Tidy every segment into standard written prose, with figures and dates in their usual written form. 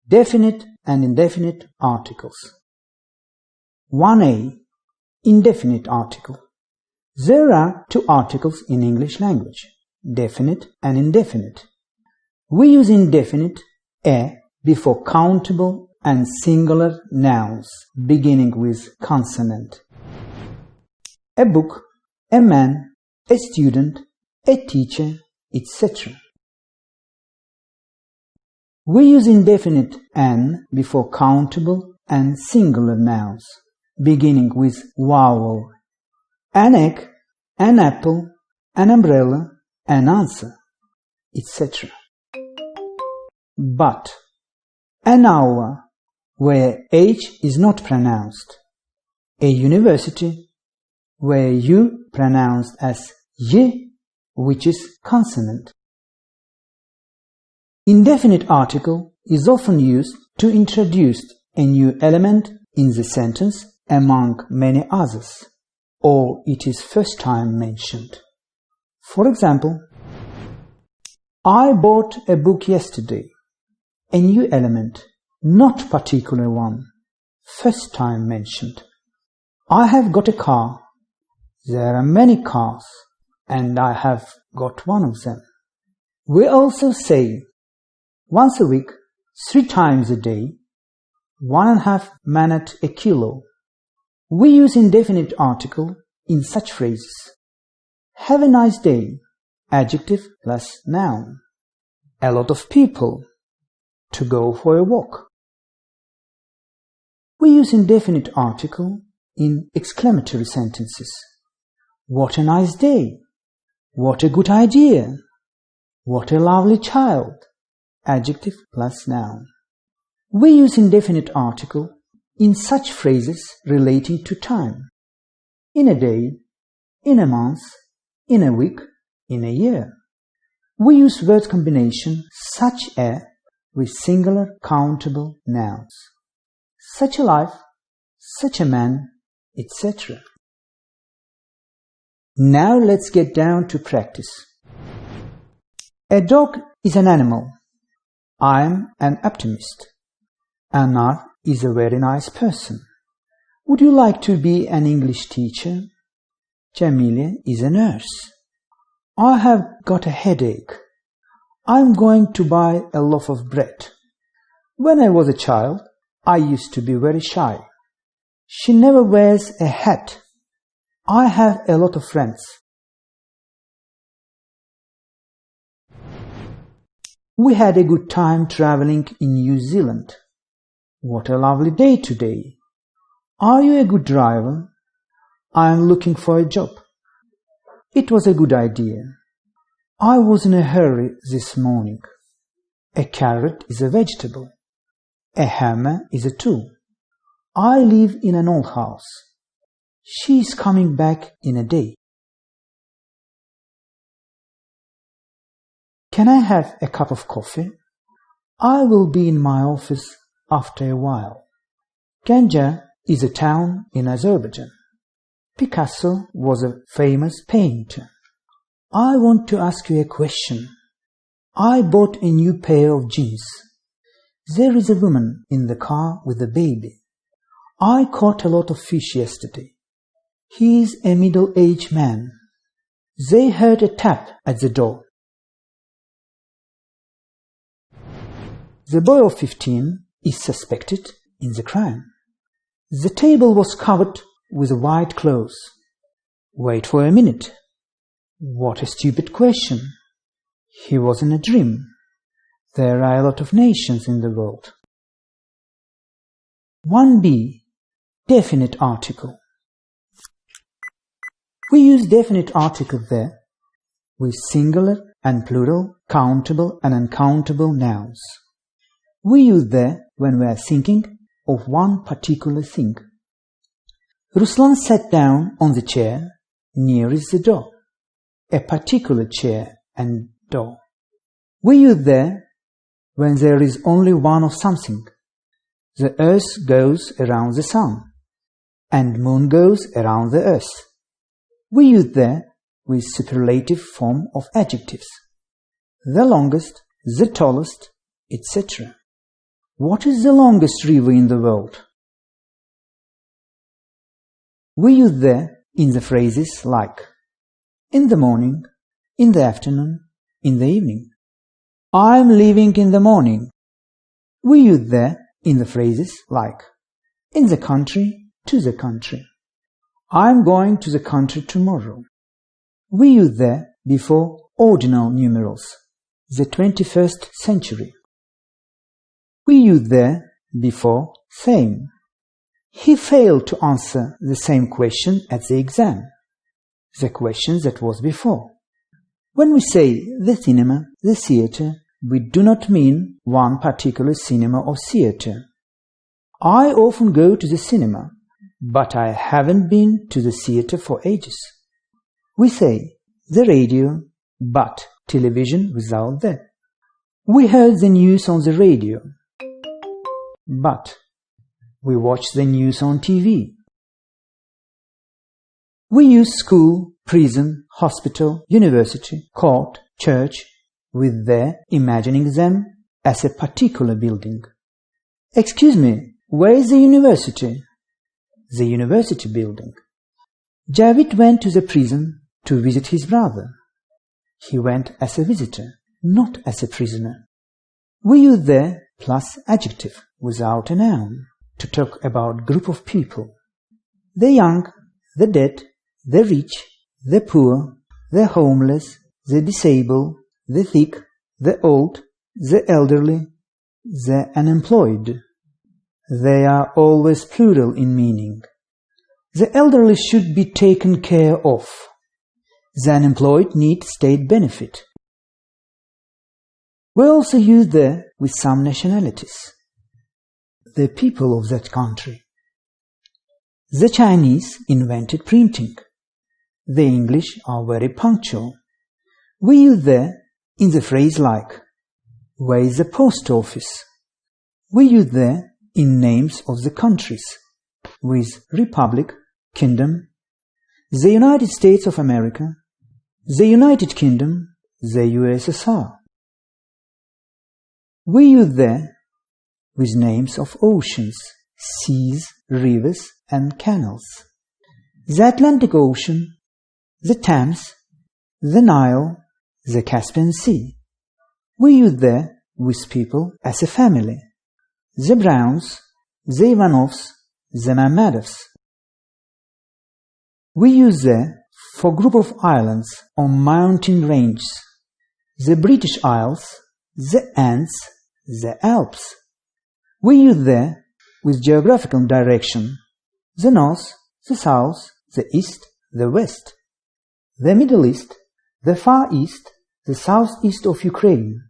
Definite and indefinite articles. 1a. Indefinite article. There are two articles in English language, definite and indefinite. We use indefinite a before countable and singular nouns beginning with consonant. A book, a man, a student, a teacher, etc. We use indefinite an before countable and singular nouns beginning with vowel. An egg, an apple, an umbrella, an answer, etc. But an hour, where H is not pronounced. A university, where U pronounced as Y, which is consonant. Indefinite article is often used to introduce a new element in the sentence among many others, or it is first time mentioned. For example, I bought a book yesterday. A new element, not particular one, first time mentioned. I have got a car. There are many cars, and I have got one of them. We also say once a week, 3 times a day, 1.5 minutes a kilo. We use indefinite article in such phrases. Have a nice day, adjective plus noun. A lot of people, to go for a walk. We use indefinite article in exclamatory sentences. What a nice day! What a good idea! What a lovely child! Adjective plus noun. We use indefinite article in such phrases relating to time. In a day, in a month, in a week, in a year. We use word combination such a with singular countable nouns. Such a life, such a man, etc. Now let's get down to practice. A dog is an animal. I'm an optimist. Anar is a very nice person. Would you like to be an English teacher? Jamile is a nurse. I have got a headache. I'm going to buy a loaf of bread. When I was a child, I used to be very shy. She never wears a hat. I have a lot of friends. We had a good time traveling in New Zealand. What a lovely day today. Are you a good driver? I am looking for a job. It was a good idea. I was in a hurry this morning. A carrot is a vegetable. A hammer is a tool. I live in an old house. She is coming back in a day. Can I have a cup of coffee? I will be in my office after a while. Ganja is a town in Azerbaijan. Picasso was a famous painter. I want to ask you a question. I bought a new pair of jeans. There is a woman in the car with a baby. I caught a lot of fish yesterday. He is a middle-aged man. They heard a tap at the door. The boy of 15 is suspected in the crime. The table was covered with white cloth. Wait for a minute. What a stupid question. He was in a dream. There are a lot of nations in the world. 1b. Definite article. We use definite article there with singular and plural, countable and uncountable nouns. We use there when we are thinking of one particular thing. Ruslan sat down on the chair nearest the door. A particular chair and door. We use there when there is only one of something. The earth goes around the sun, and moon goes around the earth. We use there with superlative form of adjectives. The longest, the tallest, etc. What is the longest river in the world? We use the in the phrases like in the morning, in the afternoon, in the evening. I'm leaving in the morning. We use the in the phrases like in the country, to the country. I'm going to the country tomorrow. We use the before ordinal numerals, the 21st century. We use the before same. He failed to answer the same question at the exam, the question that was before. When we say the cinema, the theatre, we do not mean one particular cinema or theatre. I often go to the cinema, but I haven't been to the theatre for ages. We say the radio, but television without the. We heard the news on the radio, but we watch the news on TV. We use school, prison, hospital, university, court, church, with the imagining them as a particular building. Excuse me, where is the university? The university building. Javid went to the prison to visit his brother. He went as a visitor, not as a prisoner. We use the plus adjective without a noun to talk about group of people. The young, the dead, the rich, the poor, the homeless, the disabled, the thick, the old, the elderly, the unemployed. They are always plural in meaning. The elderly should be taken care of. The unemployed need state benefit. We also use the with some nationalities. The people of that country. The Chinese invented printing. The English are very punctual. We use the in the phrase like, where is the post office? We use the in names of the countries, with Republic, Kingdom, the United States of America, the United Kingdom, the USSR. We use the with names of oceans, seas, rivers and canals. The Atlantic Ocean, the Thames, the Nile, the Caspian Sea. We use the with people as a family. The Browns, the Ivanovs, the Mammadovs. We use the for group of islands on mountain ranges. The British Isles, the Ants, the Alps. We use the with geographical direction. The North, the South, the East, the West. The Middle East, the Far East, the southeast of Ukraine.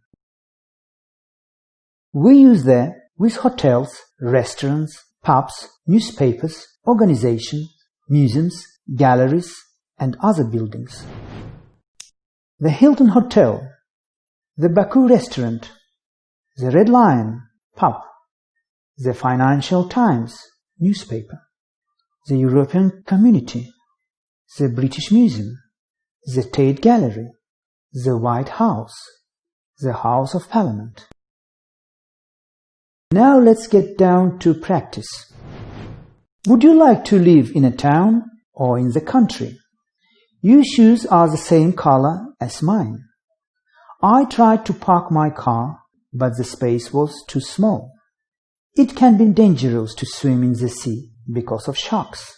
We use the with hotels, restaurants, pubs, newspapers, organizations, museums, galleries, and other buildings. The Hilton Hotel, the Baku restaurant, the Red Lion pub, the Financial Times newspaper, the European Community, the British Museum, the Tate Gallery, the White House, the House of Parliament. Now let's get down to practice. Would you like to live in a town or in the country? Your shoes are the same color as mine. I tried to park my car, but the space was too small. It can be dangerous to swim in the sea because of sharks.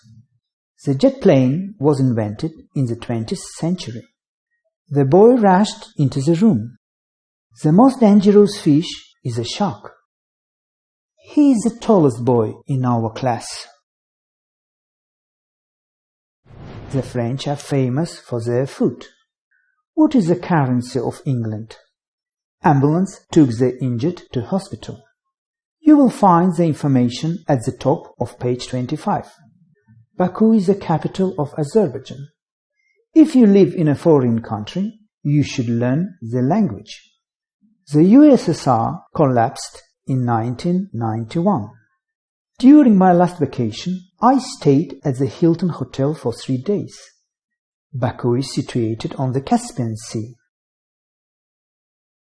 The jet plane was invented in the 20th century. The boy rushed into the room. The most dangerous fish is a shark. He is the tallest boy in our class. The French are famous for their food. What is the currency of England? Ambulance took the injured to hospital. You will find the information at the top of page 25. Baku is the capital of Azerbaijan. If you live in a foreign country, you should learn the language. The USSR collapsed in 1991. During my last vacation, I stayed at the Hilton Hotel for 3 days. Baku is situated on the Caspian Sea.